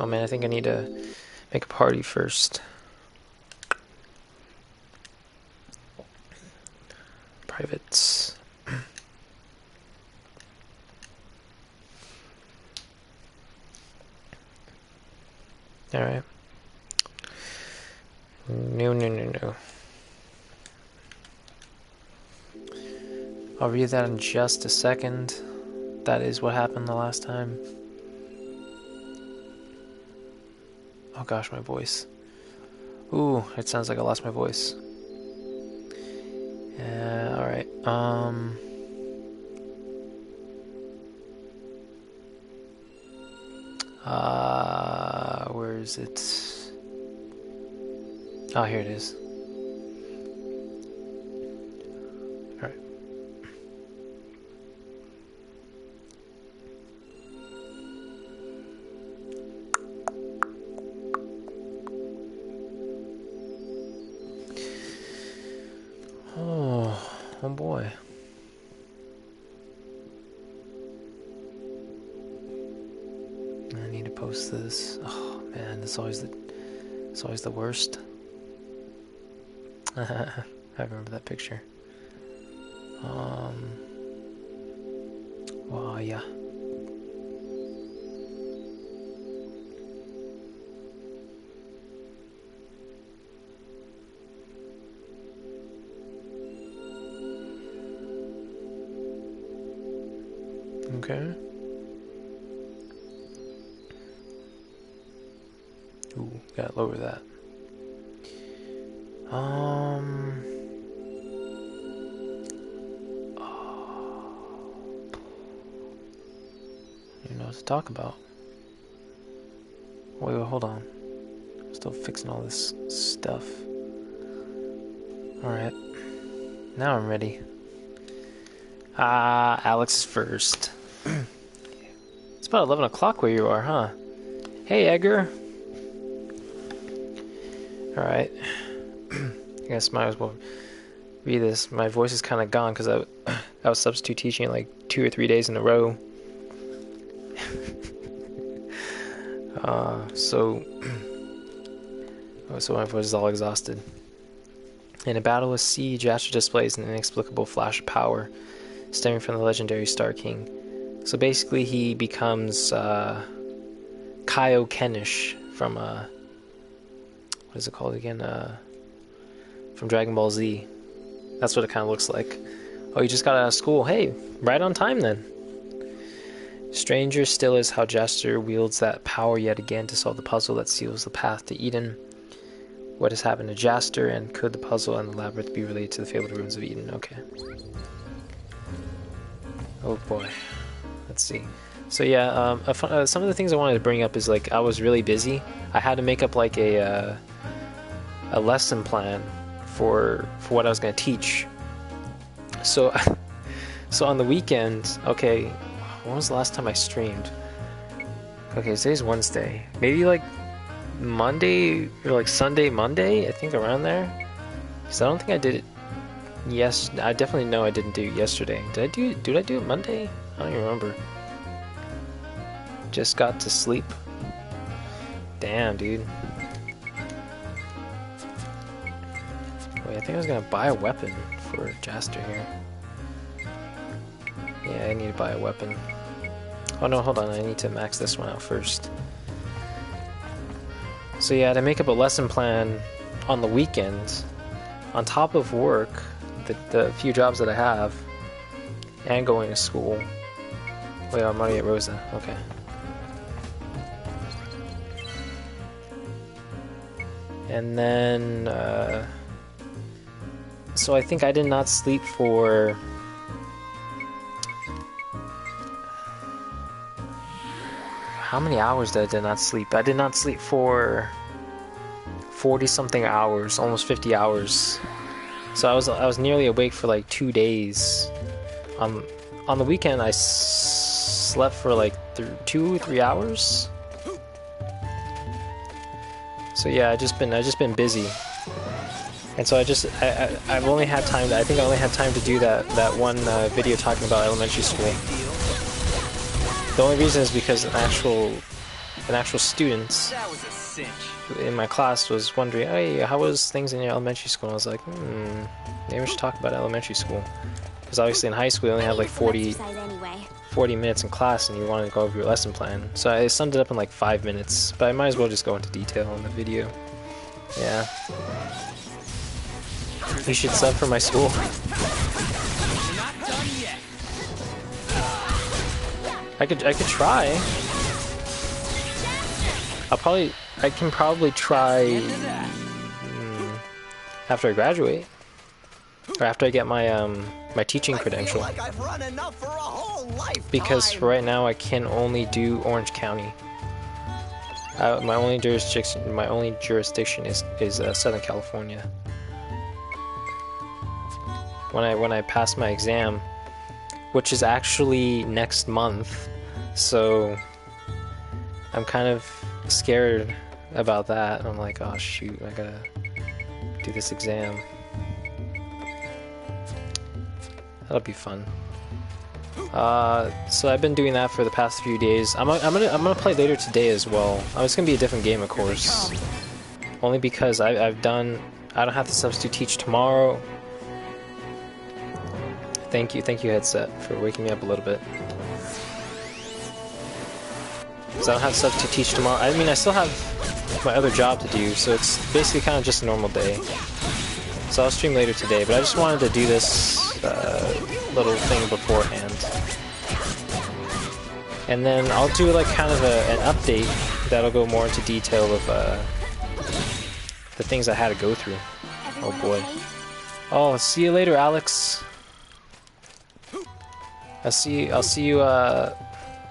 Oh man, I think I need to make a party first. Privates. Alright. No. I'll read that in just a second. That is what happened the last time. Oh gosh, my voice. Ooh, it sounds like I lost my voice. Alright, where is it? Oh, here it is. Alright. Oh boy. I need to post this. Oh man, it's always the worst. I remember that picture. Well, yeah. Okay. Ooh, gotta lower that. You know what to talk about. Wait, hold on. I'm still fixing all this stuff. Alright. Now I'm ready. Alex is first. It's about 11 o'clock where you are, huh? Hey, Edgar. Alright. I guess might as well read this. My voice is kind of gone because I was substitute teaching like 2 or 3 days in a row. So my voice is all exhausted. In a battle with Siege, Jasher displays an inexplicable flash of power stemming from the legendary Star King. So basically he becomes Kaio-Kenish from what is it called again? From Dragon Ball Z. That's what it kind of looks like. Oh, you just got out of school. Hey, right on time then. Stranger still is how Jasher wields that power yet again to solve the puzzle that seals the path to Eden. What has happened to Jasper, and could the puzzle and the labyrinth be related to the fabled ruins of Eden? Okay. Oh boy. Let's see. So yeah, some of the things I wanted to bring up is like I was really busy. I had to make up like a lesson plan for what I was going to teach. So on the weekend, okay, when was the last time I streamed? Okay, today's Wednesday. Maybe like Monday or like Sunday, Monday, I think around there. Because I don't think I did it. Yes, I definitely know I didn't do it yesterday. Did I do it Monday? I don't even remember. Just got to sleep. Damn, dude. Wait, I think I was gonna buy a weapon for Jasper here. Yeah, I need to buy a weapon. Oh no, hold on, I need to max this one out first. So yeah, to make up a lesson plan on the weekends, on top of work, the few jobs that I have, and going to school. Wait, I'm already at Rosa, okay. And then, so I think I did not sleep for... How many hours did I not sleep? I did not sleep for 40-something hours, almost 50 hours. So I was nearly awake for like 2 days. On the weekend, I slept for like 2-3 hours. So yeah, I've just been busy, and so I've only had time. I think I only had time to do that one video talking about elementary school. The only reason is because an actual an actual student That was a cinch. in my class was wondering, hey, how was things in your elementary school? And I was like, maybe we should talk about elementary school. Because obviously in high school you only have like 40 minutes in class and you want to go over your lesson plan. So I summed it up in like 5 minutes, but I might as well just go into detail in the video. Yeah. You should sub for my school. Not done yet. I could try. I can probably try after I graduate. Or after I get my my teaching credential. Like I've run enough for a whole lifetime. Because for right now I can only do Orange County. My only jurisdiction is Southern California. When I pass my exam, which is actually next month, so I'm kind of scared about that. I'm like, oh shoot, I gotta do this exam. That'll be fun. So I've been doing that for the past few days. I'm gonna play later today as well. It's gonna be a different game, of course. Only because I don't have to substitute teach tomorrow. Thank you headset for waking me up a little bit. Because I don't have to substitute teach tomorrow. I mean, I still have my other job to do, so it's basically kind of just a normal day. So I'll stream later today, but I just wanted to do this little thing beforehand. And then I'll do like kind of an update that'll go more into detail of the things I had to go through. Oh boy. Oh, see you later, Alex. I'll see you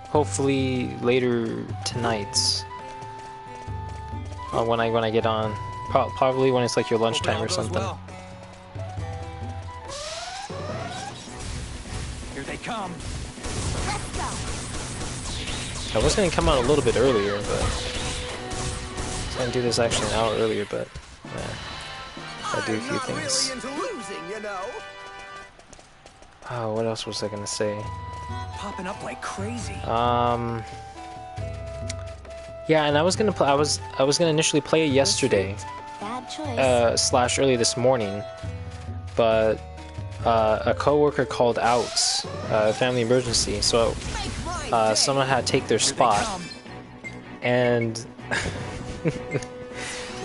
hopefully later tonight. When I get on. Probably when it's like your lunchtime or something. Well. Here they come. I was gonna come out a little bit earlier, but I was gonna do this actually an hour earlier, but I do a few things. Really into losing, you know. Oh, what else was I gonna say? Popping up like crazy. Yeah, and I was gonna I was gonna initially play it yesterday, / early this morning, but a coworker called out, family emergency, so someone had to take their spot, and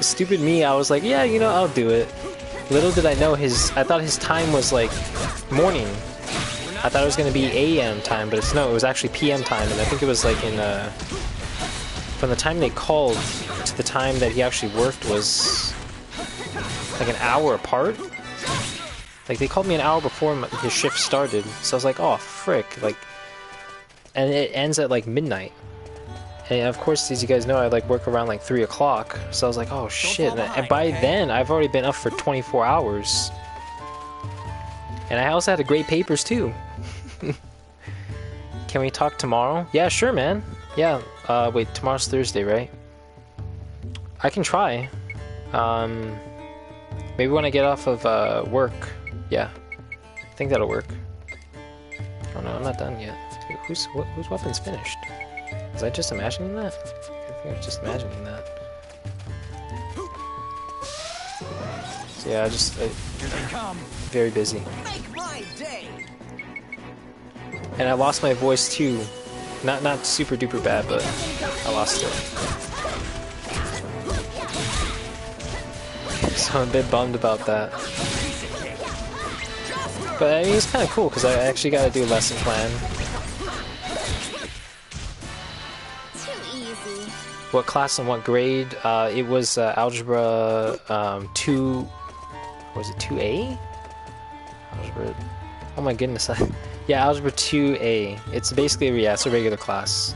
stupid me, I was like, yeah, you know, I'll do it. Little did I know I thought his time was like morning. I thought it was gonna be AM time, but it was actually PM time, and I think it was like from the time they called to the time that he actually worked was like an hour apart. Like they called me an hour before his shift started, so I was like, oh frick, like, and it ends at like midnight. And of course, as you guys know, I like work around like 3 o'clock, so I was like, oh shit, and by then I've already been up for 24 hours. And I also had to grade papers too. Can we talk tomorrow? Yeah, sure, man. Yeah, wait, tomorrow's Thursday, right? I can try. Maybe when I get off of work. Yeah, I think that'll work. Oh no, I'm not done yet. Whose weapon's finished? Was I just imagining that? I think I was just imagining that. So yeah, very busy. Make my day. And I lost my voice too. Not super duper bad, but I lost it. So I'm a bit bummed about that. But I mean, it's kind of cool because I actually got to do a lesson plan. Too easy. What class and what grade? It was algebra 2. Was it 2A? Algebra. Oh my goodness. Yeah, algebra 2A. It's basically it's a regular class.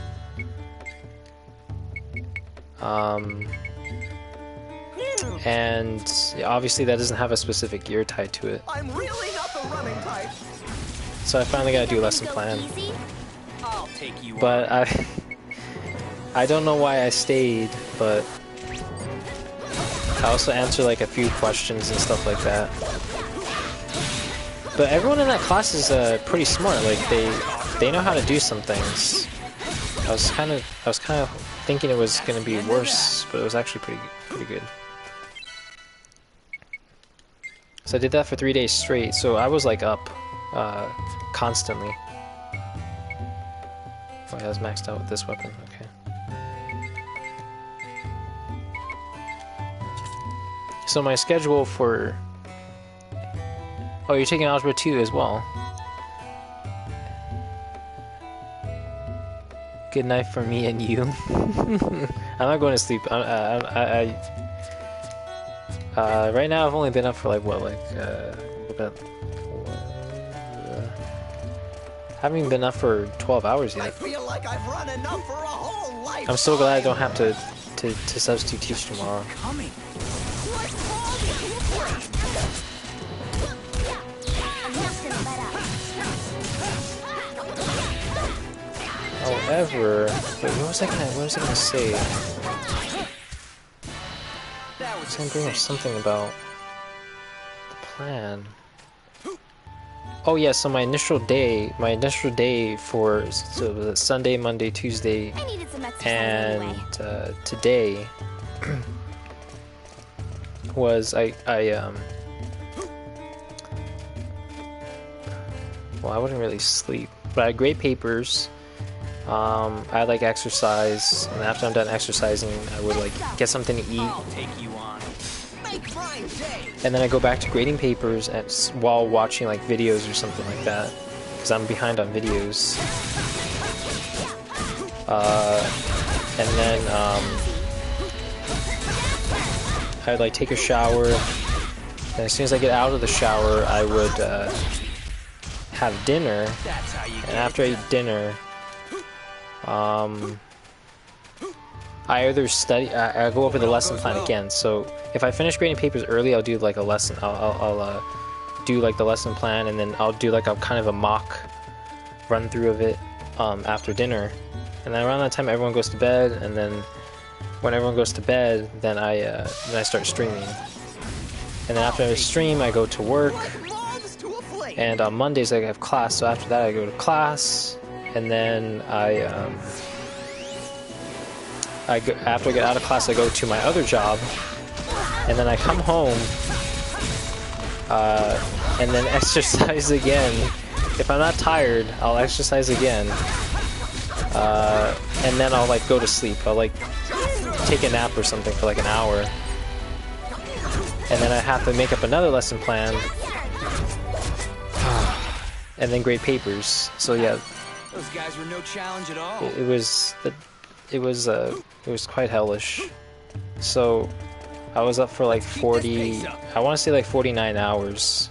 And obviously that doesn't have a specific year tied to it. I'm really not the running type. So I finally got to do a lesson plan. I'll take you But I don't know why I stayed, but I also answer like a few questions and stuff like that. But everyone in that class is pretty smart. Like they know how to do some things. I was kind of thinking it was gonna be worse, but it was actually pretty good. So I did that for 3 days straight. So I was like up constantly. Oh, I was maxed out with this weapon. Okay. So my schedule for... Oh, you're taking Algebra 2 as well. Good night for me and you. I'm not going to sleep. Right now I've only been up for like what, about... haven't been up for 12 hours I yet. feel like I've run enough for a whole life. I'm so glad I don't have to substitute teach tomorrow. Coming. I'm not gonna let up. However, wait, what was I gonna say? I was gonna bring up something about the plan. Oh yeah, so my initial day for Sunday, Monday, Tuesday, I needed some exercise and anyway. today was well, I wouldn't really sleep, but I had great papers. I had like exercise, and after I'm done exercising, I would like get something to eat, I'll take you on. Make my day. and then I go back to grading papers while watching like videos or something like that, because I'm behind on videos. And then I'd like take a shower, and as soon as I get out of the shower, I would have dinner, That's how you and get after I it eat dinner, I either study. I go over the lesson plan again. So if I finish grading papers early, I'll do like a lesson. I'll do like the lesson plan, and then I'll do like a kind of a mock run through of it after dinner. And then around that time, everyone goes to bed, and then when everyone goes to bed, then I start streaming. And then after I stream, I go to work. Loves to a flame. And on Mondays I have class, so after that I go to class, and then after I get out of class I go to my other job, and then I come home, and then exercise again. If I'm not tired, I'll exercise again, and then I'll like go to sleep. I'll like take a nap or something for like an hour, and then I have to make up another lesson plan. And then grade papers. So yeah, Those guys were no challenge at all. it was quite hellish. So I was up for like 40. I want to say like 49 hours.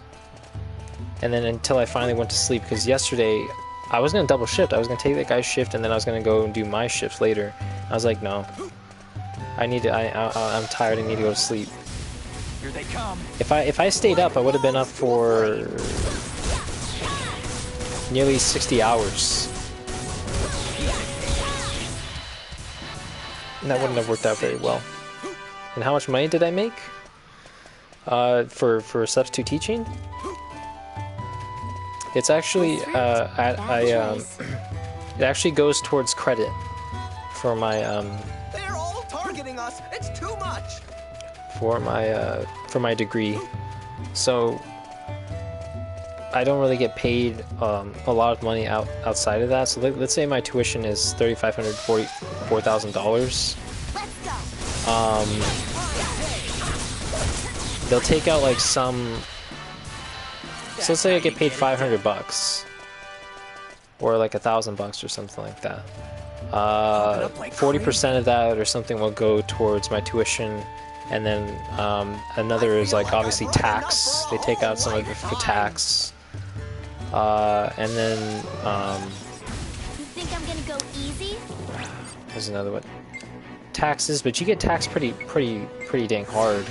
And then until I finally went to sleep, because yesterday I was gonna double shift. I was gonna take that guy's shift, and then I was gonna go and do my shift later. I was like, no, I'm tired. I need to go to sleep. Here they come. If I stayed up, I would have been up for nearly 60 hours. And that wouldn't have worked out very well. And how much money did I make? For substitute teaching? It's actually it actually goes towards credit for my They're all targeting us. It's too much. for my degree. So I don't really get paid a lot of money outside of that. So let's say my tuition is $3,500, $4,000. They'll take out like some. So let's say I get paid $500, or like $1,000 or something like that. 40% of that or something will go towards my tuition, and then another is like obviously tax. They take out some of it for tax. And then You think I'm gonna go easy? there's another one. Taxes, but you get taxed pretty dang hard.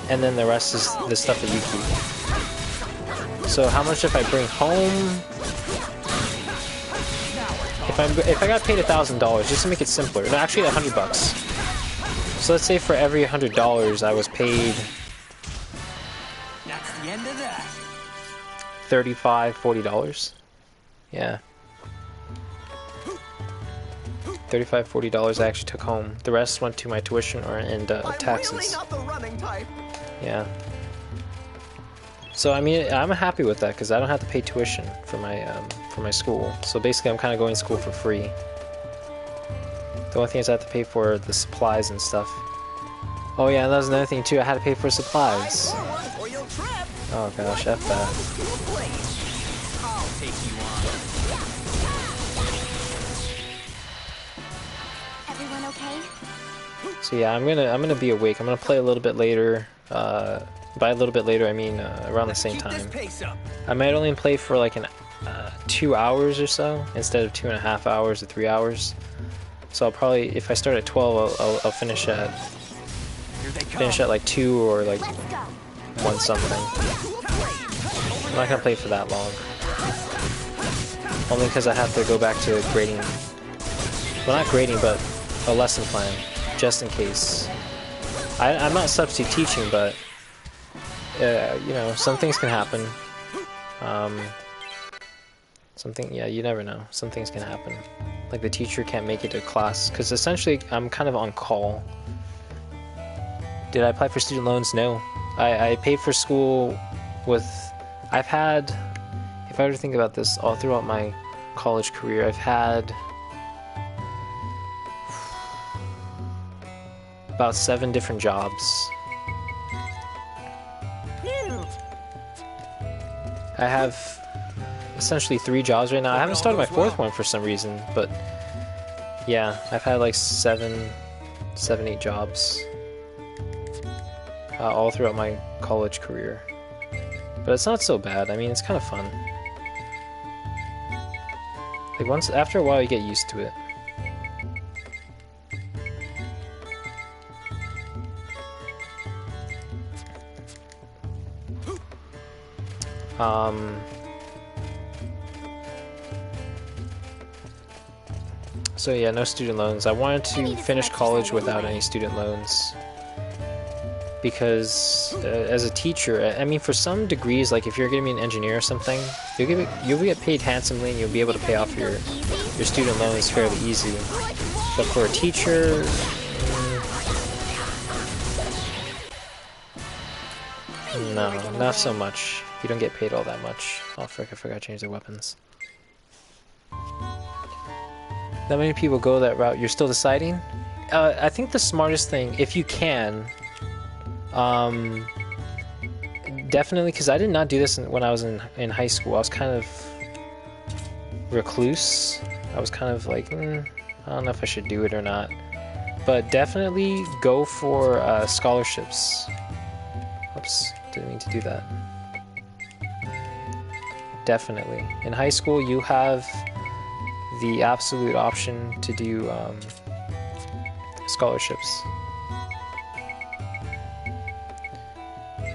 And then the rest is the stuff that you keep. So how much if I bring home? If I got paid $1,000, just to make it simpler, actually $100. So let's say for every $100 I was paid That's the end of that. $35, $40. Yeah. $35–40 I actually took home. The rest went to my tuition and I'm taxes. really not the running type. Yeah. So I mean, I'm happy with that because I don't have to pay tuition for my school. So basically, I'm kind of going to school for free. The only thing is I have to pay for the supplies and stuff. Oh yeah, and that was another thing too. I had to pay for supplies. Forward or you'll trip. Oh gosh, F that. I'll take you on. Everyone okay? So yeah, I'm gonna be awake. I'm gonna play a little bit later. By a little bit later, I mean around the same Keep this time. pace up. I might only play for like 2 hours or so instead of 2.5 hours or 3 hours. So I'll probably, if I start at 12, I'll finish at Here they come. like 2 or like Let's go. 1 something. I'm not gonna play for that long. Only because I have to go back to grading. Well, not grading, but a lesson plan, just in case. I'm not substitute teaching, but you know, some things can happen. Yeah, you never know. Some things can happen. Like the teacher can't make it to class, because essentially I'm kind of on call. Did I apply for student loans? No. I paid for school with... I've had... If I were to think about this all throughout my college career, I've had about 7 different jobs. I have essentially 3 jobs right now. I haven't started my 4th one for some reason, but yeah, I've had like 7, 8 jobs all throughout my college career. But it's not so bad. I mean, it's kind of fun. Like after a while, you get used to it. So yeah, no student loans. I wanted to finish college without any student loans because as a teacher, I mean, for some degrees, like if you're going to be an engineer or something, you'll get paid handsomely and you'll be able to pay off your student loans fairly easy. But for a teacher, no, not so much. You don't get paid all that much. Oh frick, I forgot to change the weapons. Not many people go that route. You're still deciding? I think the smartest thing, if you can, definitely, because I did not do this when I was in high school. I was kind of recluse. I was kind of like, I don't know if I should do it or not. But definitely go for scholarships. Oops, didn't mean to do that. Definitely. In high school, you have the absolute option to do scholarships.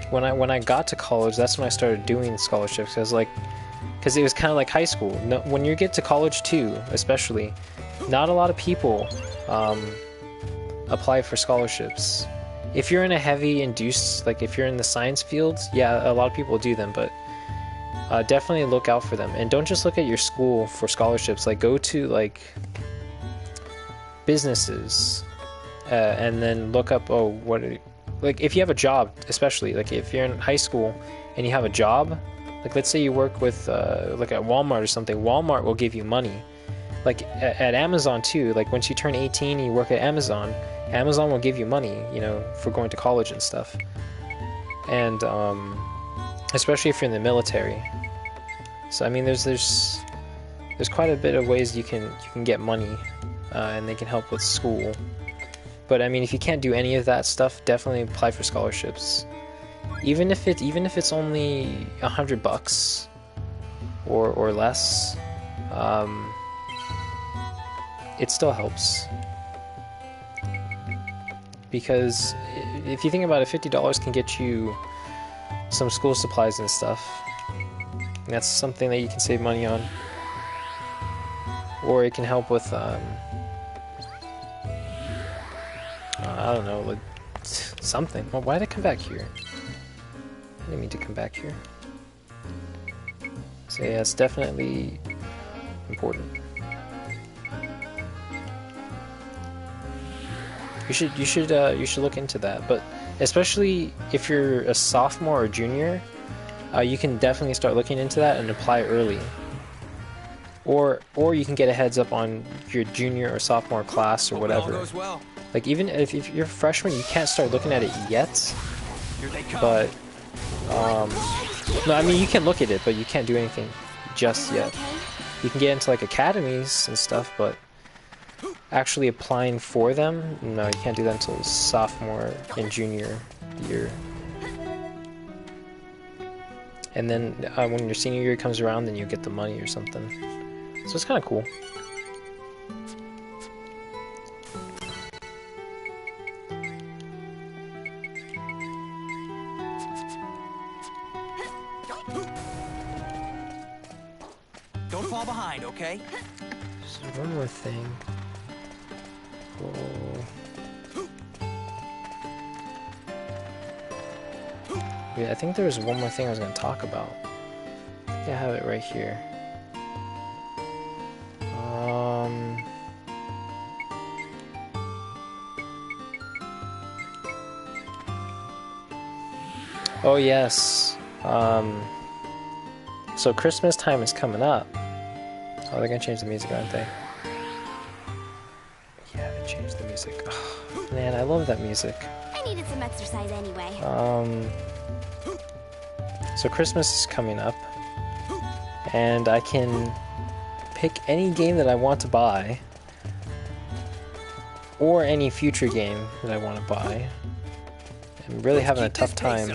When I got to college, that's when I started doing scholarships. Because it was kind of like high school. No, when you get to college too, especially, not a lot of people apply for scholarships. If you're in a heavy induced, like if you're in the science fields, yeah, a lot of people do them, but definitely look out for them. And don't just look at your school for scholarships. Like go to like businesses and then look up, like if you have a job, especially like if you're in high school and you have a job, like let's say you work with like at Walmart or something, Walmart will give you money. Like at Amazon too, like once you turn 18 and you work at Amazon, Amazon will give you money, you know, for going to college and stuff. And especially if you're in the military. So I mean, there's quite a bit of ways you can get money, and they can help with school. But I mean, if you can't do any of that stuff, definitely apply for scholarships. Even if it's only $100 or less, it still helps. Because if you think about it, $50 can get you some school supplies and stuff. And that's something that you can save money on. Or it can help with, I don't know, like something. Well, why did I come back here? I didn't mean to come back here. So yeah, it's definitely important. You should look into that. But especially if you're a sophomore or junior, you can definitely start looking into that and apply early. Or you can get a heads up on your junior or sophomore class or Hope it all whatever. goes well. Like even if you're a freshman, you can't start looking at it yet. Here they come. But no, I mean you can look at it, but you can't do anything just yet. Okay. You can get into like academies and stuff, but actually applying for them, no, you can't do that until sophomore and junior year. And then when your senior year comes around, then you get the money or something. So it's kind of cool. Don't fall behind, okay? So one more thing. Oh. Yeah, I think there was one more thing I was going to talk about. I think I have it right here. Oh yes. So Christmas time is coming up. Oh, they're gonna change the music, aren't they? Yeah, they changed the music. Oh, man, I love that music. I needed some exercise anyway. So Christmas is coming up, and I can pick any game that I want to buy, or any future game that I want to buy. I'm really having a tough time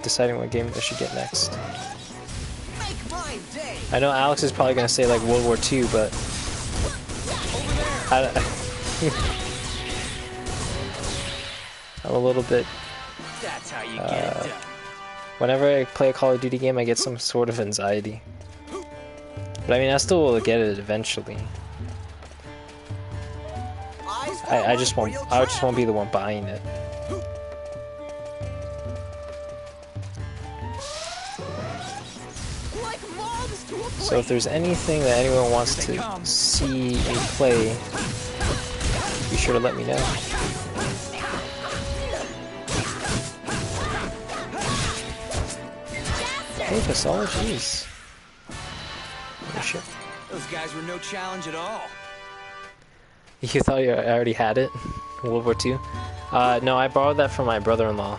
deciding what game I should get next. Make my day. I know Alex is probably gonna say like World War II, but I'm a little bit. That's how you get it done. Whenever I play a Call of Duty game, I get some sort of anxiety. But I mean, I still will get it eventually. I just won't. I just won't be the one buying it. So if there's anything that anyone wants to see me play, be sure to let me know. Hey, Casala, jeez. Oh, shit. Those guys were no challenge at all. You thought I already had it? World War II? No, I borrowed that from my brother-in-law.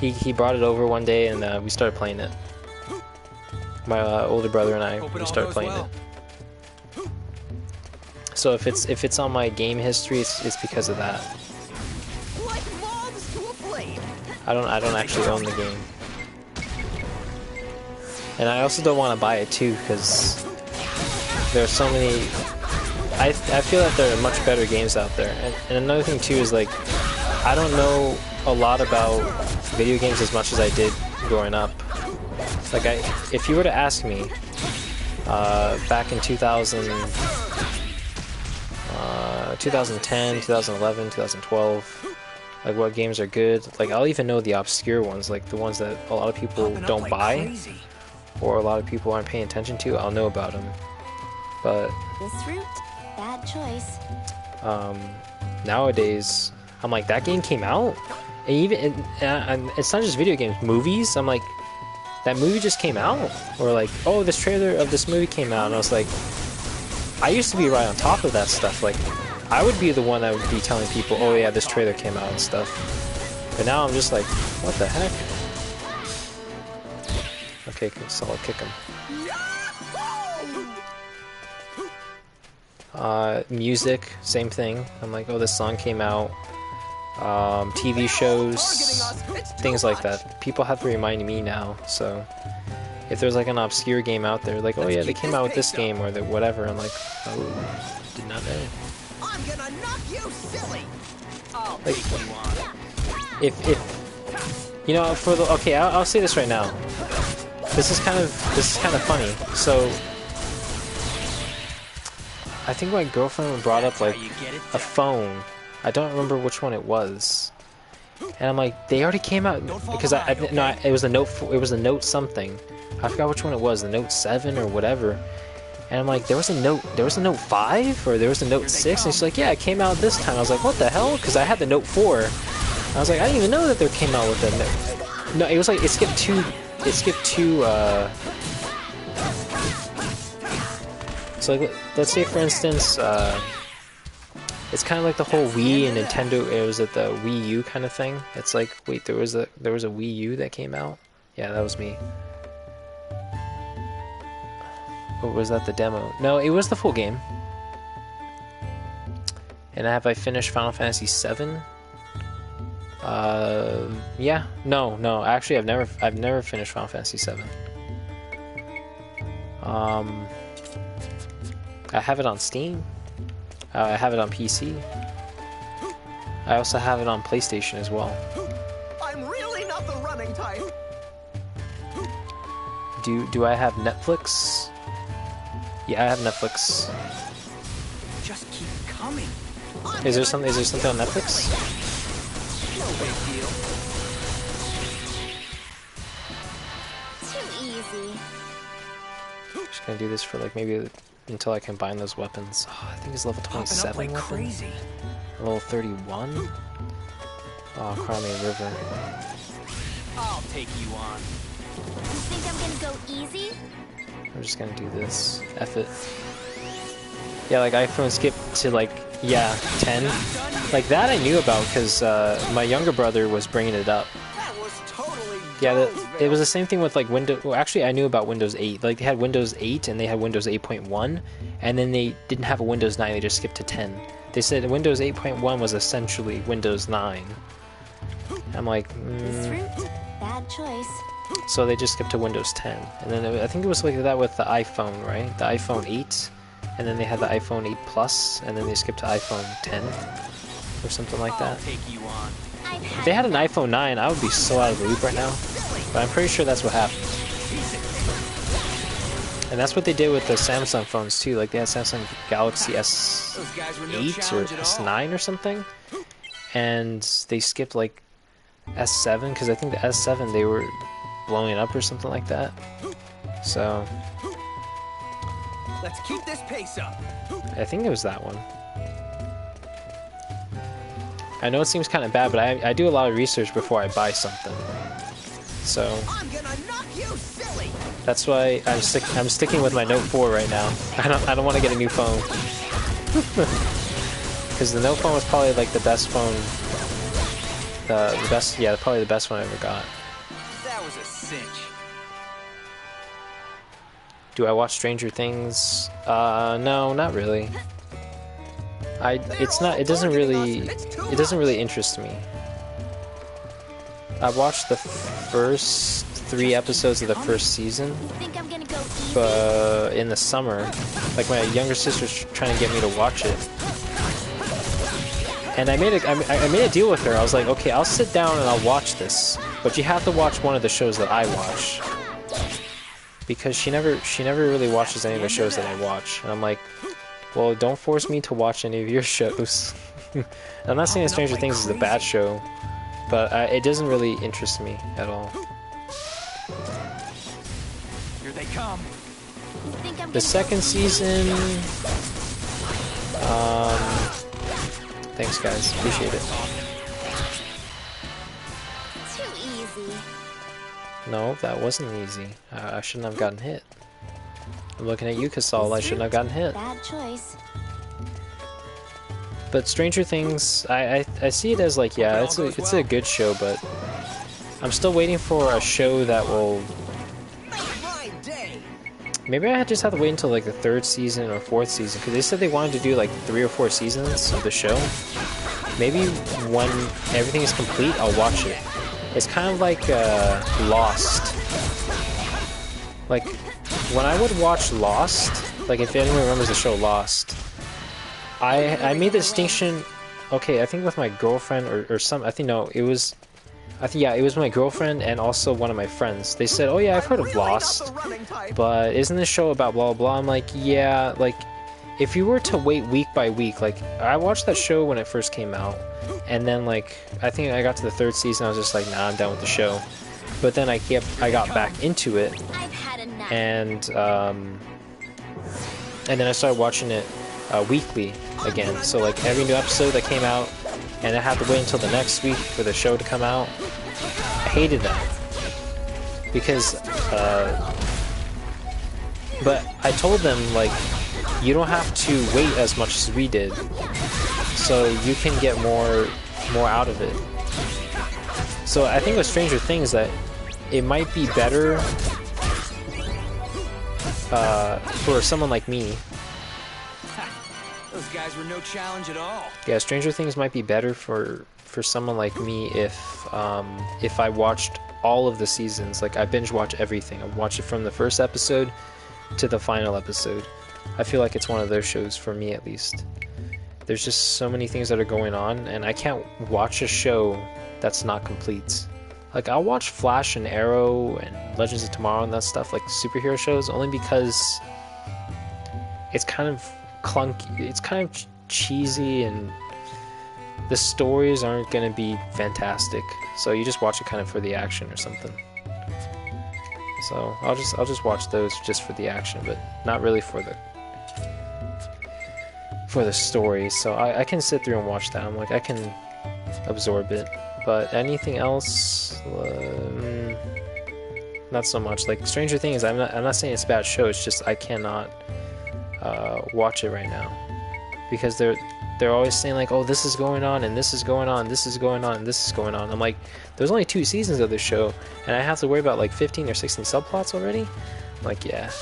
He brought it over one day and we started playing it. My older brother and I, we started playing it. So if it's on my game history, it's because of that. Like moths to a flame. I don't actually own the game. And I also don't want to buy it too, because there are so many. I feel that there are much better games out there. And another thing too is like, I don't know a lot about video games as much as I did growing up. Like if you were to ask me back in 2010, 2011, 2012, like what games are good, like I'll even know the obscure ones, like the ones that a lot of people don't buy or a lot of people aren't paying attention to. I'll know about them. But This route, bad choice. nowadays, I'm like, that game came out, and even and it's not just video games, movies. I'm like, that movie just came out, or like, oh, this trailer of this movie came out, and I was like, I used to be right on top of that stuff. Like, I would be the one that would be telling people, oh yeah, this trailer came out and stuff. But now I'm just like, what the heck? Okay, cool, so I'll kick him. Music, same thing. I'm like, oh, this song came out. TV shows, things like that. People have to remind me now. So if there's like an obscure game out there, like, oh yeah, they came out with this game or whatever, I'm like, oh, did not know. I'm gonna knock you silly. I'll Like, take you on. if you know, for the okay, I'll say this right now. This is kind of funny. So I think my girlfriend brought up like a phone. I don't remember which one it was, and I'm like, they already came out because it was the Note. It was the Note something. I forgot which one it was, the Note 7 or whatever. And I'm like, there was a Note 5 or there was a Note 6, and she's like, yeah, it came out this time. I was like, what the hell? Because I had the Note 4. I was like, I didn't even know that there came out with a Note. No, it was like it skipped two. So like, let's say for instance, it's kind of like the whole Wii and Nintendo. It was at the Wii U kind of thing. It's like, wait, there was a Wii U that came out. Yeah, that was me. Or was that the demo? No, it was the full game. And have I finished Final Fantasy VII? Yeah. No. Actually, I've never finished Final Fantasy VII. I have it on Steam. I have it on PC. I also have it on PlayStation as well. I'm really not the running type. Do I have Netflix? Yeah, I have Netflix. Just keep coming. Is there something on Netflix? No big deal. Too easy. Just gonna do this for like maybe until I combine those weapons. Oh, I think it's level Popping 27 up like weapon. crazy. Level 31. Oh, Crowley River. I'll take you on. You think I'm gonna go easy? I'm just gonna do this. F it. Yeah, like iPhone skip to like, yeah, 10. Like that I knew about because my younger brother was bringing it up. That was totally Yeah, Jonesville. it was the same thing with like Windows. Well, actually, I knew about Windows 8. Like they had Windows 8 and they had Windows 8.1, and then they didn't have a Windows 9. They just skipped to 10. They said Windows 8.1 was essentially Windows 9. I'm like, This route, bad choice. so they just skipped to Windows 10. And then I think it was like that with the iPhone, right? The iPhone 8, and then they had the iPhone 8 Plus, and then they skipped to iPhone 10 or something like that. I'll take you on. I've If had they had an enough. iPhone 9, I would be so out of the loop right now. But I'm pretty sure that's what happened. And that's what they did with the Samsung phones too. Like they had Samsung Galaxy Those guys were no S8 or challenge at all. S9 or something, and they skipped like S7 because I think the S7 they were blowing up or something like that. So Let's keep this pace up. I think it was that one. I know it seems kind of bad, but I do a lot of research before I buy something. So I'm gonna knock you silly. that's why I'm sticking with my Note 4 right now. I don't want to get a new phone. Because the Note phone was probably like the best phone. The best, yeah, probably the best one I ever got. That was a cinch. Do I watch Stranger Things? No, not really. It doesn't really interest me. I watched the first 3 episodes of the first season, You think I'm gonna go easy? but in the summer, like my younger sister's trying to get me to watch it. And I made a deal with her. I was like, okay, I'll sit down and I'll watch this, but you have to watch one of the shows that I watch. Because she never really watches any of the shows that I watch. And I'm like, well, don't force me to watch any of your shows. I'm not saying that Stranger Things is a bad show, but it doesn't really interest me at all. Here they come. You think I'm The gonna second go easy? season, thanks guys, appreciate it. Too easy. No, that wasn't easy. I shouldn't have gotten hit. I'm looking at you, Kasal. I shouldn't have gotten hit. Bad choice. But Stranger Things, I see it as like, yeah, it's a good show, but I'm still waiting for a show that will. Make my day. Maybe I just have to wait until like the 3rd season or 4th season, because they said they wanted to do like 3 or 4 seasons of the show. Maybe when everything is complete, I'll watch it. It's kind of like Lost. Like when I would watch Lost, like if anyone remembers the show Lost, I made the distinction. Okay, I think with my girlfriend or some. I think no, it was. I think yeah, it was my girlfriend and also one of my friends. They said, "Oh yeah, I've heard of Really not Lost, the running type. but isn't this show about blah blah blah?" I'm like, yeah, like if you were to wait week by week, like I watched that show when it first came out, and then like I think I got to the 3rd season, I was just like, nah, I'm done with the show. But then I got back into it, I've had enough. and and then I started watching it weekly again. So like every new episode that came out, and I had to wait until the next week for the show to come out. I hated that because, but I told them like, you don't have to wait as much as we did, so you can get more out of it. So I think with Stranger Things that it might be better for someone like me. Those guys were no challenge at all. Yeah, Stranger Things might be better for someone like me if I watched all of the seasons. Like I binge watch everything. I watch it from the first episode to the final episode. I feel like it's one of those shows for me, at least. There's just so many things that are going on, and I can't watch a show that's not complete. Like I'll watch Flash and Arrow and Legends of Tomorrow and that stuff, like superhero shows, only because it's kind of clunky, it's kind of cheesy, and the stories aren't going to be fantastic, so you just watch it kind of for the action or something. So I'll just watch those just for the action, but not really for the story. So I can sit through and watch that. I'm like, I can absorb it, but anything else, not so much. Like Stranger Things, I'm not saying it's a bad show, it's just I cannot watch it right now, because they're always saying like, oh, this is going on, and this is going on, this is going on, and this is going on. I'm like, there's only 2 seasons of this show, and I have to worry about like 15 or 16 subplots already? I'm like, yeah.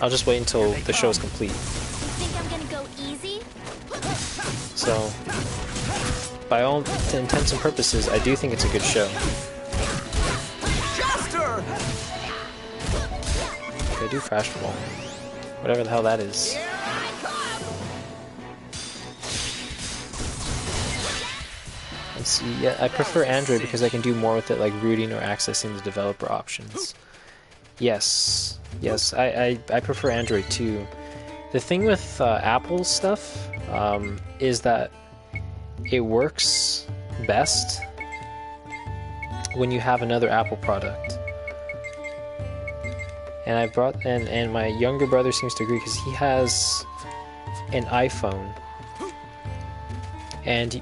I'll just wait until the show is complete. Think I'm gonna go easy? So, by all intents and purposes, I do think it's a good show. Chester! Okay, do Flash Ball. Whatever the hell that is. Here I come! Let's see, yeah, I prefer Android because I can do more with it, like rooting or accessing the developer options. Yes, I prefer Android too. The thing with Apple stuff is that it works best when you have another Apple product. And and my younger brother seems to agree because he has an iPhone,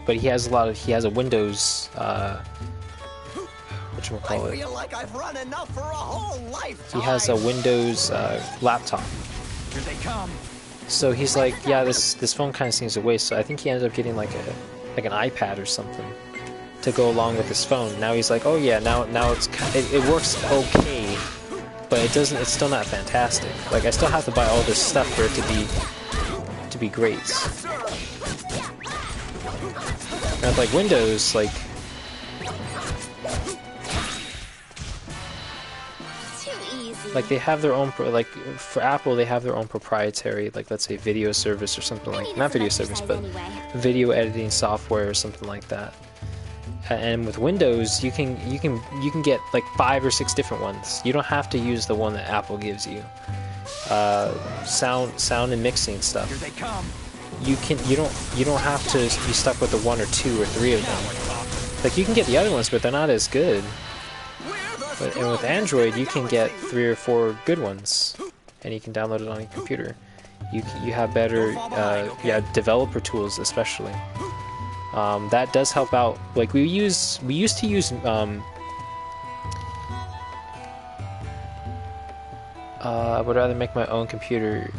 but he has a Windows whatchamacallit. I feel like I've run enough for a whole lifetime. He has a Windows laptop. Here they come. So he's like, yeah, this phone kind of seems a waste. So I think he ended up getting like an iPad or something to go along with his phone. Now he's like, oh yeah, now it works okay, but it's still not fantastic. Like I still have to buy all this stuff for it to be great. And like Windows, like they have their own like for Apple they have their own proprietary, like let's say video service or something, like not video service but video editing software or something like that. And with Windows you can get like 5 or 6 different ones. You don't have to use the one that Apple gives you. Sound and mixing stuff. Here they come. You don't have to be stuck with the 1 or 2 or 3 of them. Like you can get the other ones, but they're not as good. And with Android, you can get 3 or 4 good ones, and you can download it on your computer. You have better, developer tools especially. That does help out. Like we used to use I would rather make my own computer.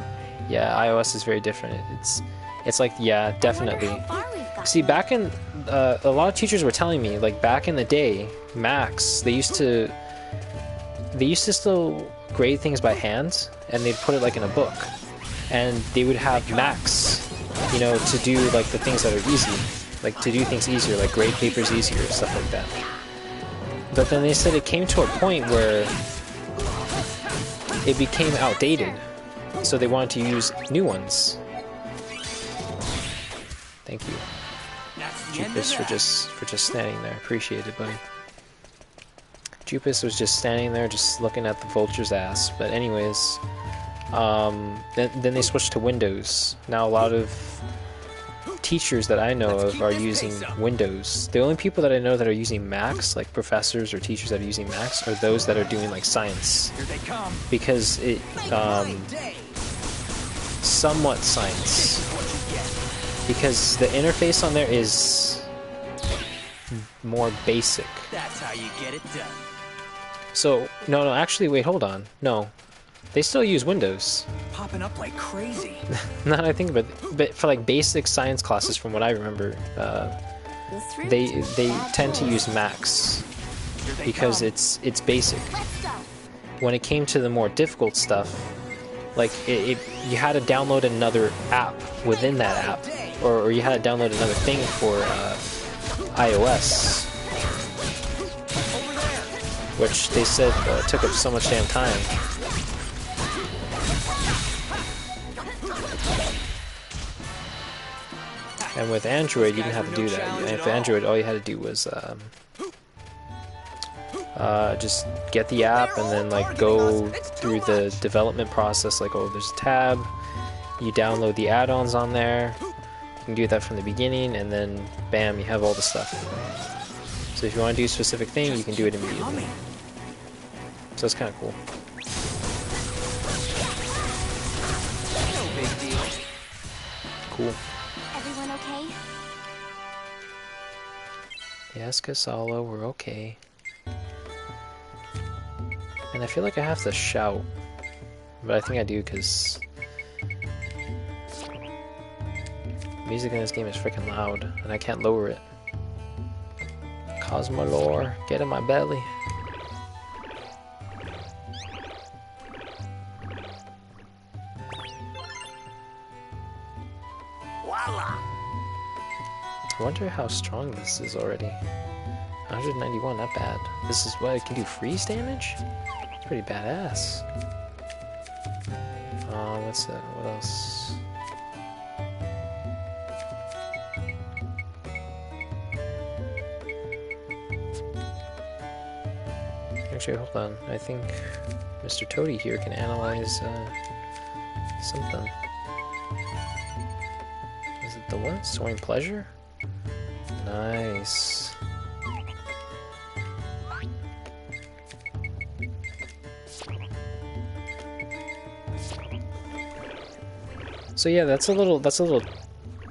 Yeah, iOS is very different. It's like, yeah, definitely. See, back in a lot of teachers were telling me, like back in the day, Macs, they used to still grade things by hand, and they'd put it like in a book, and they would have Macs, to do like the things that are easy, like to do things easier, like grade papers easier, stuff like that. But then they said it came to a point where it became outdated, so they wanted to use new ones. Thank you, Jupus, for just standing there. Appreciate it, buddy. Jupus was just standing there, just looking at the vulture's ass. But anyways, then they switched to Windows. Now a lot of teachers that I know of are using Windows. The only people that I know that are using Macs, like professors or teachers that are using Macs, are those that are doing like science. Here they come. Because somewhat science. Because the interface on there is more basic. That's how you get it done. So, no, actually, wait, hold on. No. They still use Windows. Popping up like crazy. Now that I think about it, but for like basic science classes, from what I remember, they tend to use Macs because it's basic. When it came to the more difficult stuff, like you had to download another app within that app, or you had to download another thing for iOS, which they said took up so much damn time. And with Android, you didn't have to do that. And with Android, all you had to do was just get the app and then like go through the development process. Like, oh, there's a tab. You download the add-ons on there. You can do that from the beginning, and then bam, you have all the stuff. So if you want to do a specific thing, you can do it immediately. So it's kind of cool. No big deal. Cool. Everyone okay? Yes, Kasala, we're okay. And I feel like I have to shout, but I think I do because music in this game is freaking loud, and I can't lower it. Cosmolore, get in my belly. Voila! I wonder how strong this is already. 191, not bad. This is what it can do, freeze damage? It's pretty badass. What's that? What else? Actually, hold on. I think Mr. Toady here can analyze something. Is it the what? Soaring Pleasure? Nice. So yeah, that's a little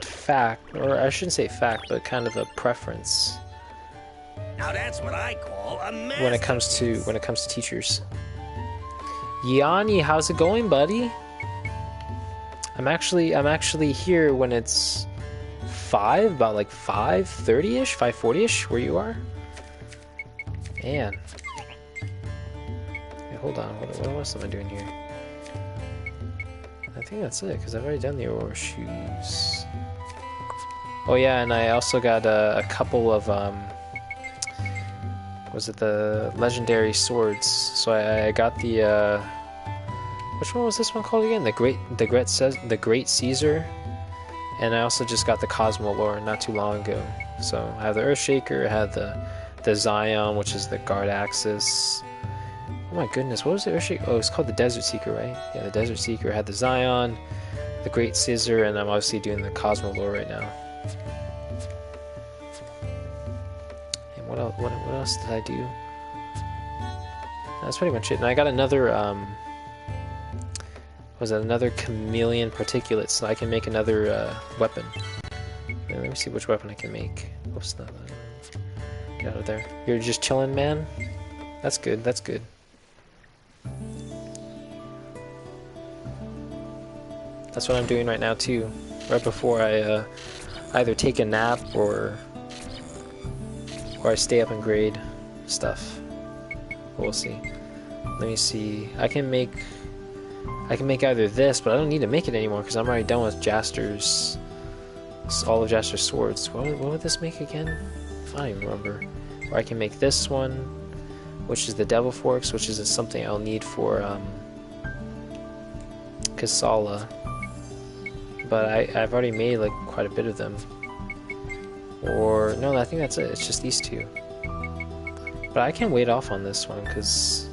fact, or I shouldn't say fact, but kind of a preference. Now that's what I call a mess. When it comes to teachers. Yanni, how's it going, buddy? I'm actually here when it's 5, about like 5:30ish, 5:40ish, where you are. Man. Hey, hold on, what else am I doing here? I think that's it, because I've already done the Aurora shoes. Oh yeah, and I also got a couple of was it the legendary swords? So I got the which one was this one called again? The Great Caesar, and I also just got the Cosmolore not too long ago. So I have the Earthshaker, I have the Zion, which is the Guard Axis. Oh my goodness, what was the Earthshaker? Oh, it's called the Desert Seeker, right? Yeah, the Desert Seeker. I had the Zion, the Great Scissor, and I'm obviously doing the Cosmolore right now. And what else did I do? That's pretty much it. And I got another, was it another Chameleon Particulate, so I can make another weapon. Let me see which weapon I can make. Oops, not that. Get out of there. You're just chilling, man? That's good, that's good. That's what I'm doing right now too, right before I either take a nap or I stay up and grade stuff. We'll see. Let me see. I can make either this, but I don't need to make it anymore because I'm already done with Jaster's, all of Jaster's swords. What would this make again? I don't even remember. Or I can make this one, which is the Devil Forks, which is something I'll need for Kasala. But I've already made like quite a bit of them. Or no, I think that's it. It's just these two. But I can wait off on this one because,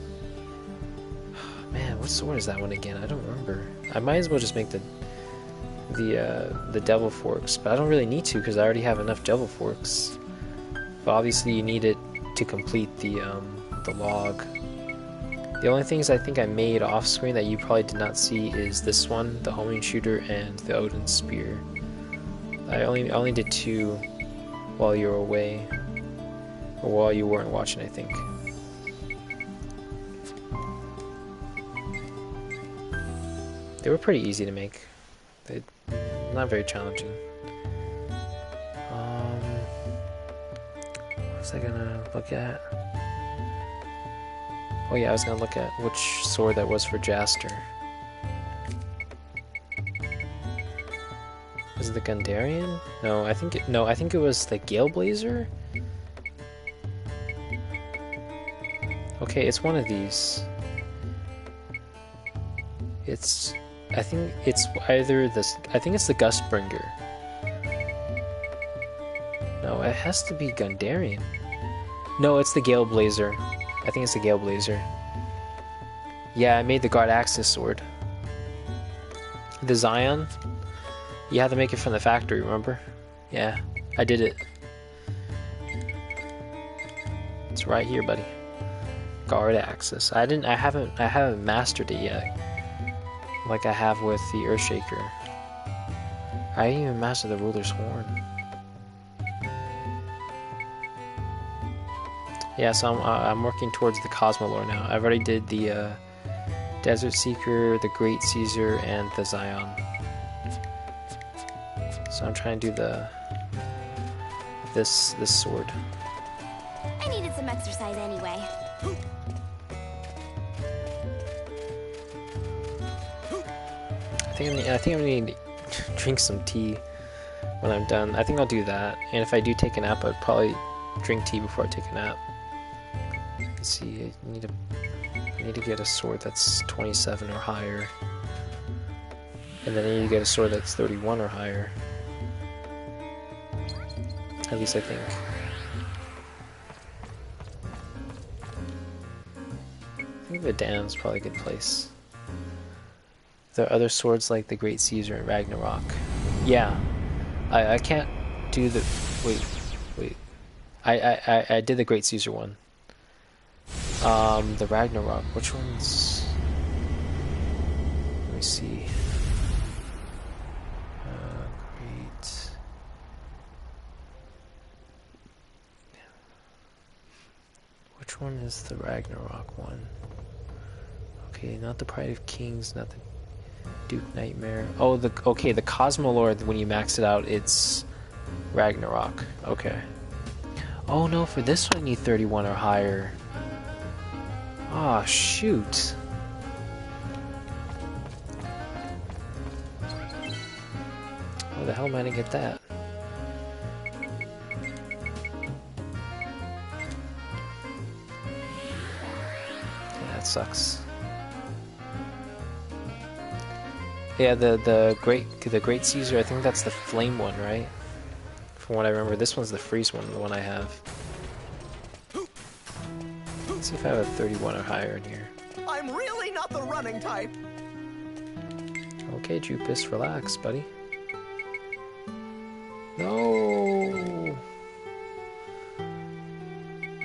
man, what sword is that one again? I don't remember. I might as well just make the Devil Forks, but I don't really need to because I already have enough Devil Forks. But obviously you need it to complete the log. The only things I think I made off screen that you probably did not see is this one, the homing shooter, and the Odin spear. I only did 2 while you were away, or while you weren't watching, I think. They were pretty easy to make. They're not very challenging. What was I gonna look at? Oh yeah, I was gonna look at which sword that was for Jaster. Was it the Gundarian? No, I think it was the Gale Blazer. Okay, it's one of these. I think it's either this. I think it's the Gustbringer. No, it has to be Gundarian. No, it's the Gale Blazer. I think it's the Gale Blazer. Yeah, I made the Guard Axis sword. The Zion. You had to make it from the factory, remember? Yeah, I did it. It's right here, buddy. Guard Axis. I haven't mastered it yet. Like I have with the Earthshaker. I didn't even master the Ruler's Horn. Yeah, so I'm working towards the Cosmolore now. I've already did the Desert Seeker, the Great Caesar, and the Zion. So I'm trying to do this sword. I needed some exercise anyway. I think I'm gonna need to drink some tea when I'm done. I think I'll do that. And if I do take a nap, I'd probably drink tea before I take a nap. Let's see, I need to get a sword that's 27 or higher. And then I need to get a sword that's 31 or higher. At least I think. I think Vidan's probably a good place. There are other swords like the Great Caesar and Ragnarok. Yeah. I can't do the... Wait. I did the Great Caesar one. The Ragnarok. Which one's... Let me see. Great... Which one is the Ragnarok one? Okay, not the Pride of Kings, not the Duke Nightmare. Oh, the Cosmolore, when you max it out, it's Ragnarok. Okay. Oh no, for this one I need 31 or higher. Ah, shoot. How the hell am I gonna get that? Yeah, that sucks. Yeah, the Great Caesar, I think that's the flame one, right? From what I remember, this one's the freeze one, the one I have. Let's see if I have a 31 or higher in here. I'm really not the running type. Okay, Jupus, relax, buddy. No!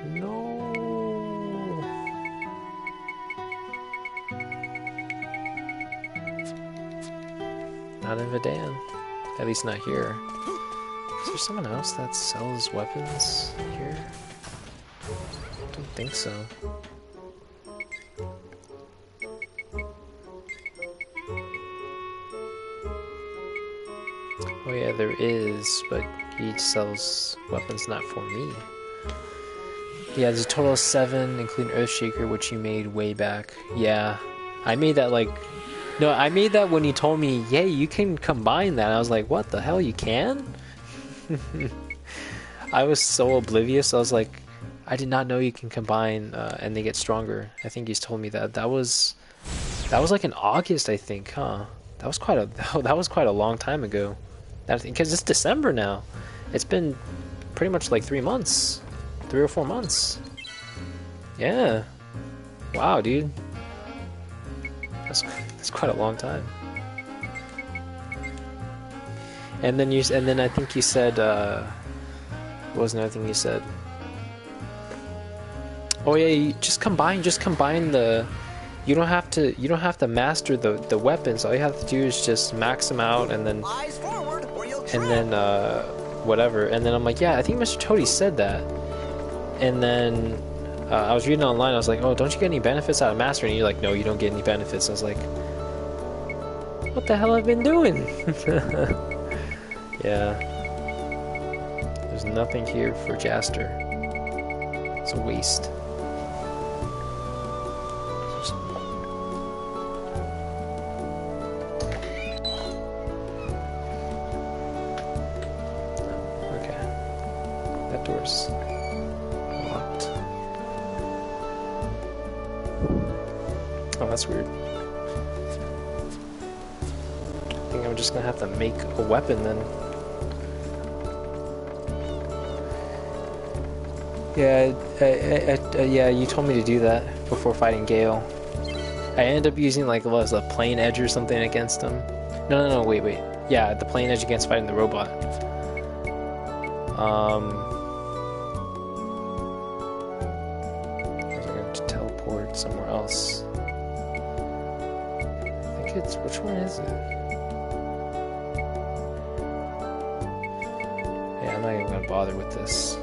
No! Not in Vidan. At least not here. Is there someone else that sells weapons here? I don't think so. Oh yeah, there is, but he sells weapons not for me. Yeah, there's a total of 7, including Earthshaker, which you made way back. Yeah, I made that like... No, I made that when you told me, yeah, you can combine that. I was like, what the hell, you can? I was so oblivious. I was like, I did not know you can combine and they get stronger. I think he's told me that. That was like in August, I think, huh? That was quite a long time ago. Because it's December now. It's been pretty much like 3 months. 3 or 4 months. Yeah. Wow, dude. That's quite a long time. And then I think you said what was another thing you said? Oh yeah, you just combine the You don't have to master the weapons. All you have to do is just max them out and then Eyes forward, or you'll trip. whatever. And then I'm like, yeah, I think Mr. Toady said that. And then I was reading online. I was like, oh, don't you get any benefits out of mastering? And you're like, no, you don't get any benefits. I was like, what the hell have I been doing? Yeah. There's nothing here for Jaster. It's a waste. Okay. That door's locked. Oh, that's weird. I think I'm just gonna have to make a weapon then. Yeah, yeah, you told me to do that before fighting Gale. I ended up using like, what was a plane edge or something against him. No, wait. Yeah, the plane edge against fighting the robot. I was going to teleport somewhere else. I think it's, which one is it? Yeah, I'm not even gonna bother with this.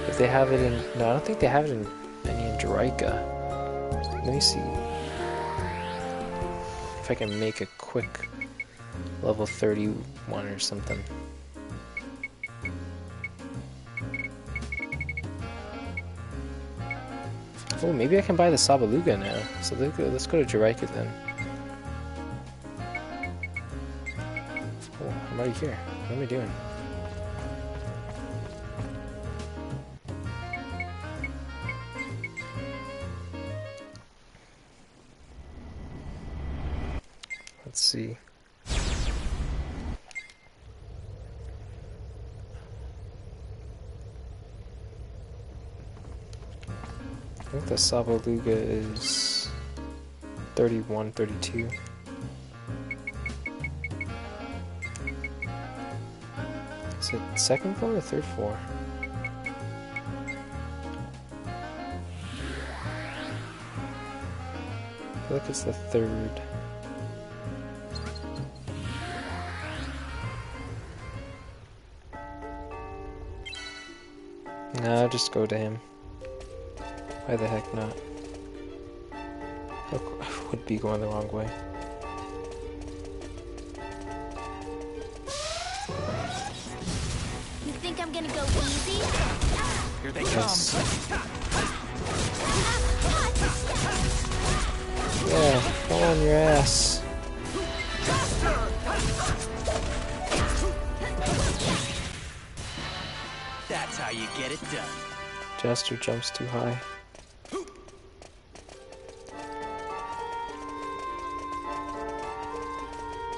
If they have it in... No, I don't think they have it in any in Jiraika. Let me see. If I can make a quick level 31 or something. Oh, maybe I can buy the Sabaluga now. So let's go to Jiraika then. Oh, I'm already here. What am I doing? Let's see. I think the Sabaluga is 31, 32. Is it second floor or third floor? I feel like it's the third. No, just go to him. Why the heck not? I would be going the wrong way. You think I'm gonna go easy? Here they Yes. come. Yeah, fall on your ass. That's how you get it done. Jaster jumps too high.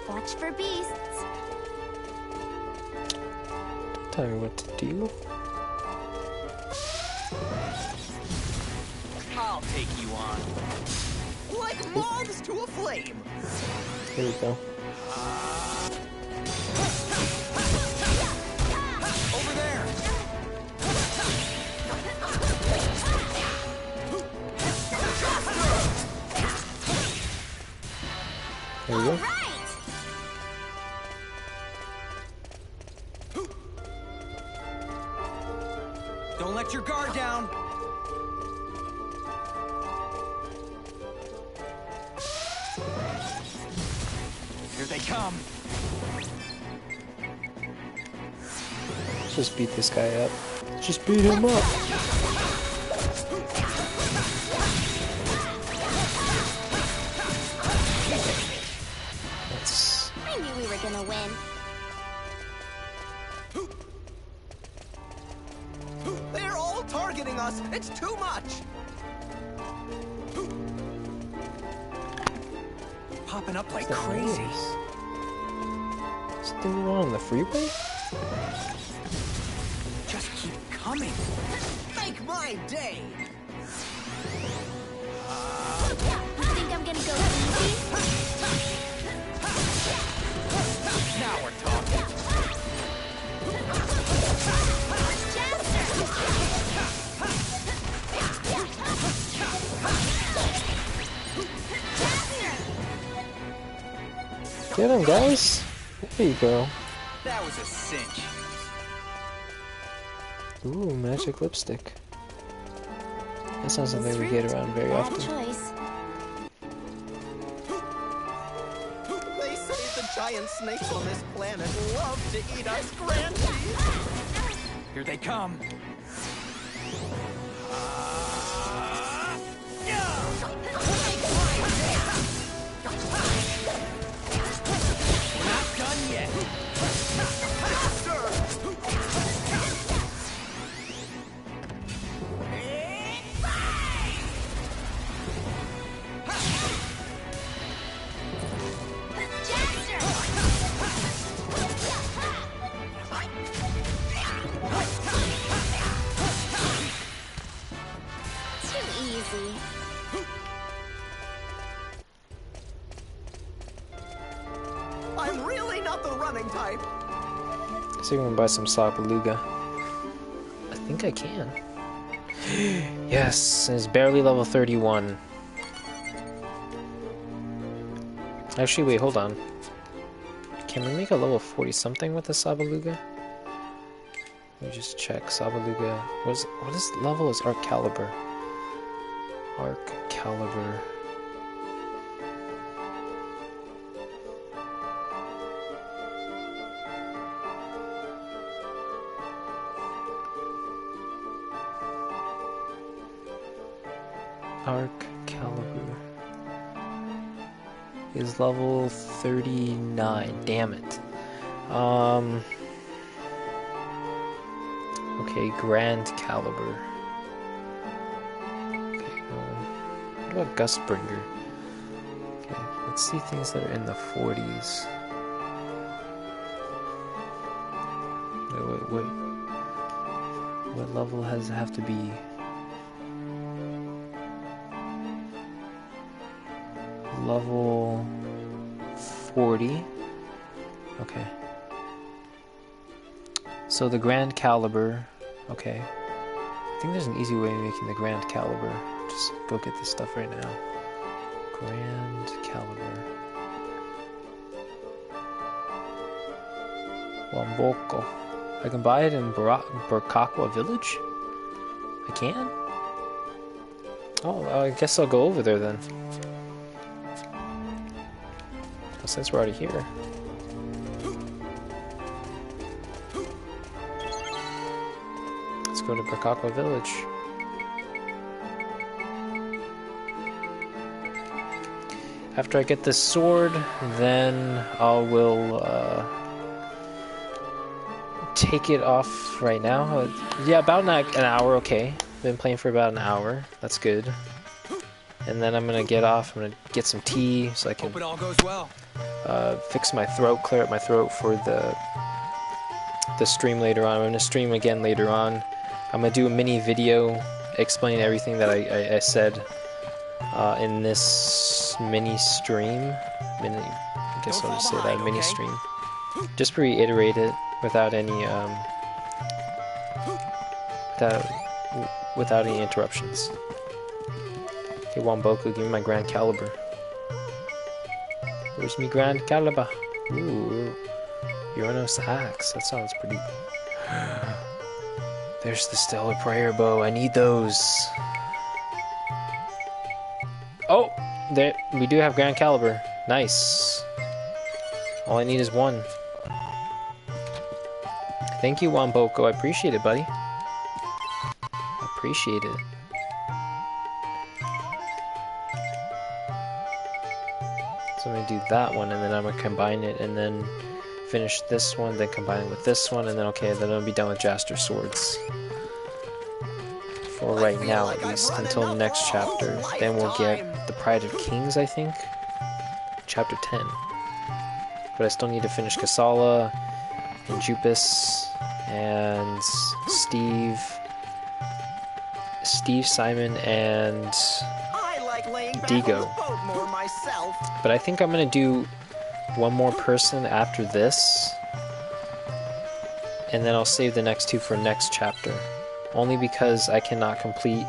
Watch for beasts. Don't tell me what to do. I'll take you on. Like moths to a flame. Here we go. Over there. There we go. Right. Don't let your guard down. Here they come. Let's just beat this guy up. Let's just beat him up. Let's... I knew we were gonna win. They're all targeting us. It's too much. Popping up like What's that crazy. noise? Is there anyone on the freeway? Just keep coming. Make my day. You think I'm gonna go easy? Now we're talking. Get him, guys. There you go. That was a cinch. Ooh, magic lipstick. That's not something we get around very Bad often. choice. They say the giant snakes on this planet love to eat us grandies. Here they come. We're not done yet. Too easy. I'm really not the running type. See if we can buy some Sabaluga. I think I can. Yes, it's barely level 31. Actually, wait, hold on. Can we make a level 40 something with the Sabaluga? Let me just check. Sabaluga. What is level is Arc Caliber? Arc Caliber. Arc Caliber is level 39. Damn it. Okay, Grand Caliber. Okay, what about Gustbringer? Okay, let's see things that are in the 40s. Wait. What level has have to be? Level 40. Okay. So the Grand Caliber. Okay. I think there's an easy way of making the Grand Caliber. Just go get this stuff right now. Grand Caliber. Wamboko. I can buy it in Burkakwa Village? I can? Oh, I guess I'll go over there then. Well, since we're already here. Let's go to Burkakwa Village. After I get this sword, then I will take it off right now. Yeah, about an hour, okay. Been playing for about an hour. That's good. And then I'm gonna get off. I'm gonna get some tea so I can Hope it all goes well. fix my throat, clear up my throat for the stream later on. I'm gonna stream again later on. I'm gonna do a mini video explaining everything that I said in this mini stream. I guess I'll just say that, mini stream. Just reiterate it without any without any interruptions. Okay, Wamboku, give me my Grand Caliber. Where's me Grand Caliber? Ooh, Uranus Axe. That sounds pretty. There's the Stellar Prayer Bow. I need those. Oh, there we do have Grand Caliber. Nice. All I need is one. Thank you, Wamboko. I appreciate it, buddy. I appreciate it. So I'm gonna do that one, and then I'm gonna combine it, and then finish this one, then combine it with this one, and then okay, then I'll be done with Jaster Swords. For right now, at least, until next chapter. Then we'll get the Pride of Kings, I think. Chapter 10. But I still need to finish Kasala, and Jupus, and Steve, Simon, and I like laying back Digo. on the boat more myself. But I think I'm gonna do one more person after this, and then I'll save the next two for next chapter. Only because I cannot complete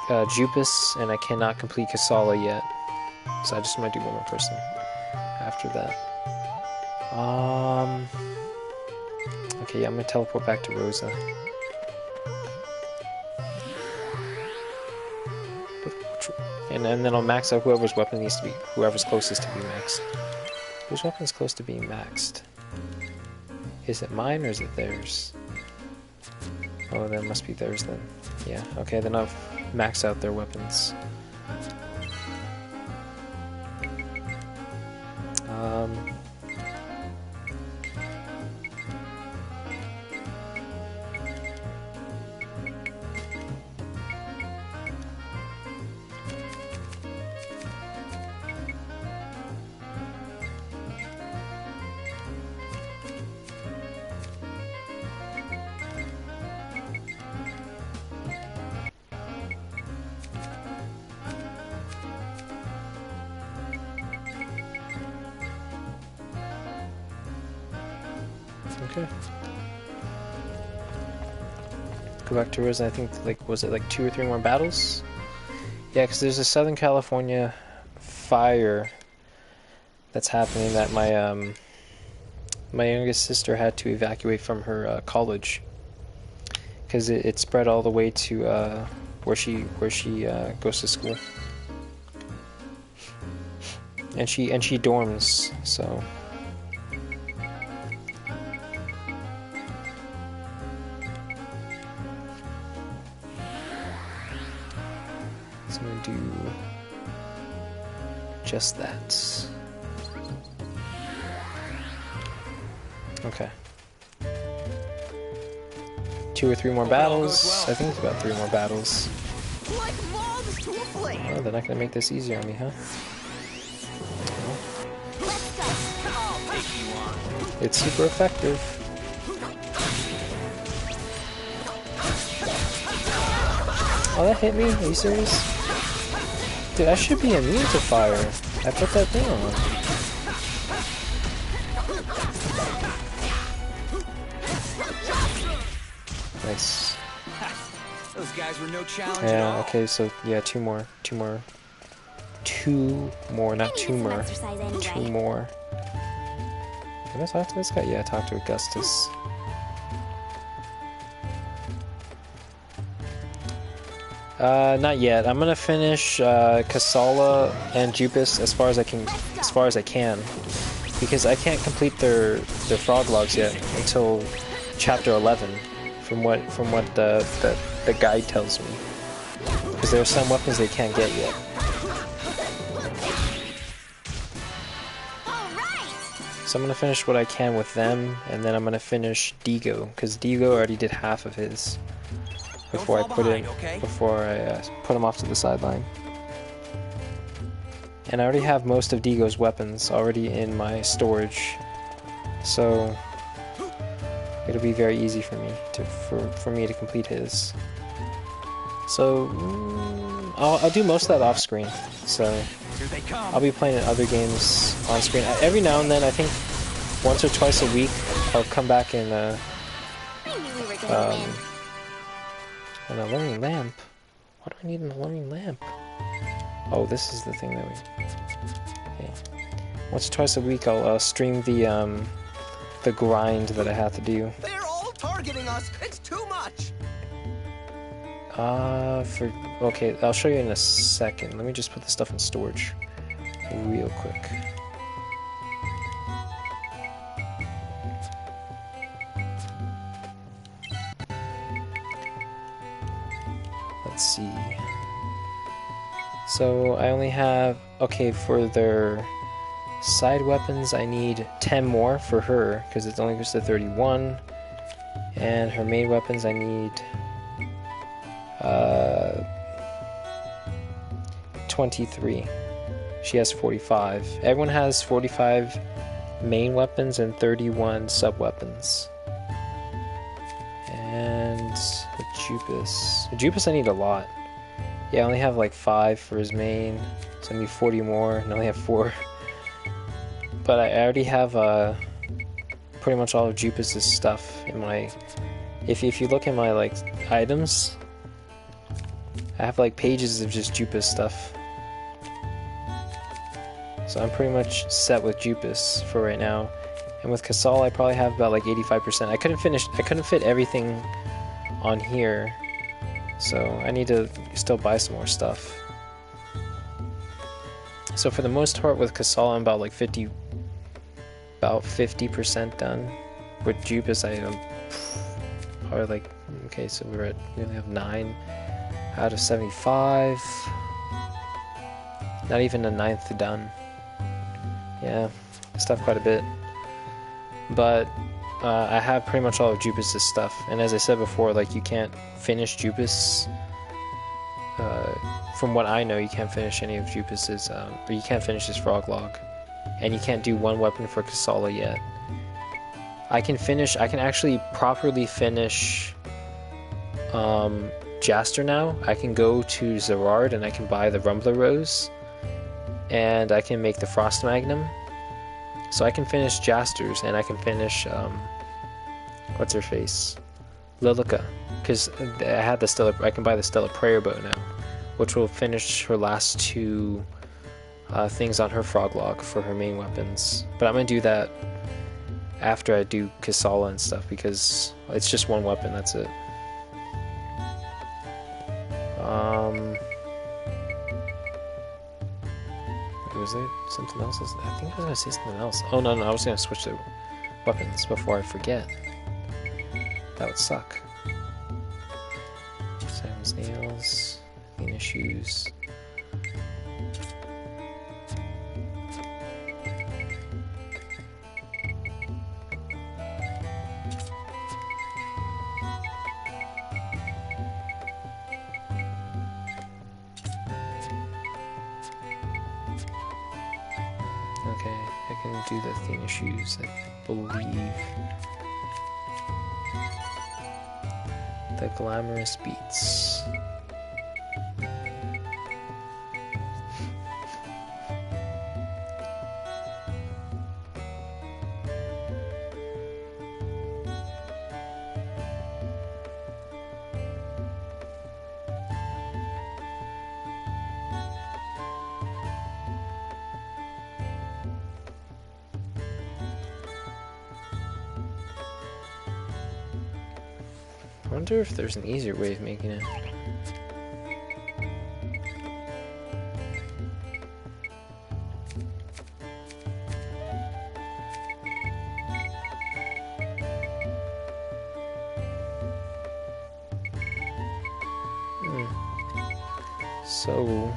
Jupus and I cannot complete Kasala yet. So I just might do one more person after that. Okay, yeah, I'm gonna teleport back to Rosa. And then I'll max out whoever's weapon needs to be, whoever's closest to be maxed. Whose weapon's close to being maxed? Is it mine or is it theirs? Oh, that must be theirs then. Yeah, okay, then I'll max out their weapons. Okay. Go back to Rosa. I think, like, was it like 2 or 3 more battles? Yeah, because there's a Southern California fire that's happening that my my youngest sister had to evacuate from her college because it spread all the way to where she goes to school, and she dorms, so. So I'm gonna do just that. Okay. 2 or 3 more battles. well. I think it's about 3 more battles. Like moths to a flame. Oh, they're not gonna make this easier on me, huh? Let's go. I'll take you on. It's super effective. Oh, that hit me? Are you serious? Dude, I should be immune to fire. I put that thing on. Nice. Those guys were no challenge at Yeah, all. okay, so yeah, 2 more. 2 more. 2 more, not I needed some tumor. exercise anyway. 2 more. Can I talk to this guy? Yeah, talk to Augustus. Not yet. I'm gonna finish Kasala and Jupus as far as I can, because I can't complete their frog logs yet until chapter 11, from what the guide tells me. Because there are some weapons they can't get yet. All right. So I'm gonna finish what I can with them, and then I'm gonna finish Digo, because Digo already did half of his before I Don't fall put behind, it okay? before I put him off to the sideline. And I already have most of Digo's weapons already in my storage, so it'll be very easy for me to complete his. So I'll do most of that off screen. So Here they come. I'll be playing in other games on screen. Every now and then, I think once or twice a week, I'll come back and I knew we were gonna win. an alarming lamp. Why do I need an alarming lamp? Oh, this is the thing that we. Okay. Once or twice a week, I'll stream the grind that I have to do. They're all targeting us. It's too much. Okay, I'll show you in a second. Let me just put the stuff in storage real quick. Let's see. So I only have, okay, for their side weapons I need 10 more for her because it only goes to 31, and her main weapons I need 23. She has 45. Everyone has 45 main weapons and 31 sub weapons. And Jupus I need a lot. Yeah, I only have like 5 for his main, so I need 40 more, and I only have 4. But I already have pretty much all of Jupus's stuff in my. If you look in my like items, I have like pages of just Jupus stuff. So I'm pretty much set with Jupus for right now. And with Casal, I probably have about like 85%. I couldn't fit everything on here. So I need to still buy some more stuff. So for the most part with Casal, I'm about like 50% done. With Jupus, I am probably like, okay, so we only have 9 out of 75. Not even a 9th done. Yeah, stuff quite a bit. But I have pretty much all of Jupus' stuff, and as I said before, like you can't finish Jupus. From what I know, you can't finish any of Jupus's, or you can't finish his frog log, and you can't do one weapon for Kasala yet. I can actually properly finish Jaster now. I can go to Zerard and I can buy the Rumbler Rose, and I can make the Frost Magnum. So I can finish Jaster's, and I can finish, what's her face? Lilica. Because I had I can buy the Stellar Prayer Bow now, which will finish her last 2 things on her frog log for her main weapons. But I'm going to do that after I do Kasala and stuff, because it's just one weapon, that's it. Was there something else? I think I was going to say something else. Oh no, I was going to switch the weapons before I forget. That would suck. Simon's nails, Athena shoes. Okay, I can do the Athena shoes, I believe. The glamorous beats. I wonder if there's an easier way of making it. So,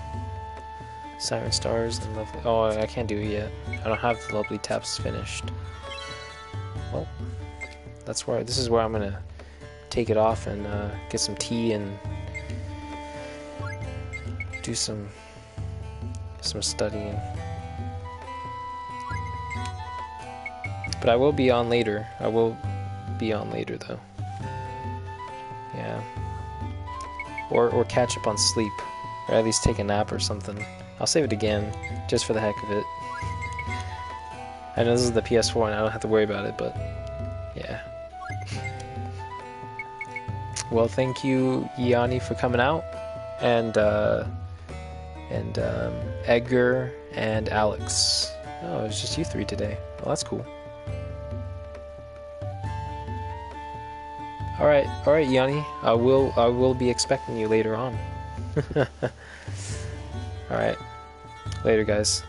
Siren Stars and Lovely. Oh, I can't do it yet. I don't have the Lovely Taps finished. Well, this is where I'm gonna take it off and get some tea and do some studying. But I will be on later. Though. Yeah. Or catch up on sleep. Or at least take a nap or something. I'll save it again, just for the heck of it. I know this is the PS4 and I don't have to worry about it, but yeah. Well, thank you, Yanni, for coming out, and Edgar and Alex. Oh, it's just you 3 today. Well, that's cool. All right, Yanni. I will be expecting you later on. All right, later, guys.